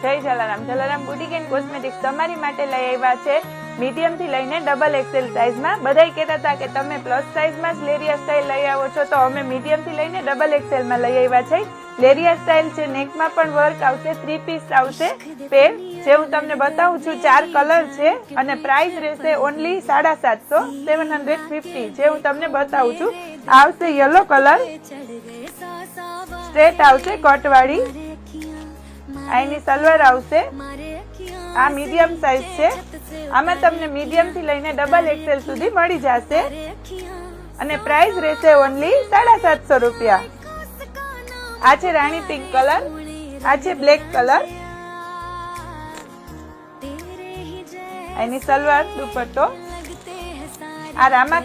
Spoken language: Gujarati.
જય Jalaram. Jalaram boutique and cosmetics તમારી માટે લઈ આવ્યા છે મીડિયમ થી લઈને ડબલ એક્સેલ સાઇઝમાં. બધાય કહેતા હતા કે તમે પ્લસ સાઇઝમાં જ લેરિયા સ્ટાઇલ લઈ આવો છો, તો અમે મીડિયમ થી લઈને ડબલ એક્સેલમાં લઈ આવ્યા છે. લેરિયા સ્ટાઇલ છે, નેકમાં પણ વર્ક આવશે, 3 પીસ આવશે પેર, જે હું તમને બતાવું છું. 4 કલર છે અને પ્રાઇસ રહેશે ઓનલી 750, 750, જે હું તમને બતાવું છું. આવશે યલો કલર, સ્ટ્રેટ આવશે કટવાળી. આની સલવાર આવશે. આ મીડિયમ સાઇઝ છે. આમાં તમને મીડિયમ થી લઈને ડબલ એક્સેલ સુધી મળી જશે અને પ્રાઇસ રહેશે ઓનલી 750 રૂપિયા. આ છે રાણી પિંક કલર, આ છે બ્લેક કલર. એની સલવાર દુપટ્ટો. આ રામા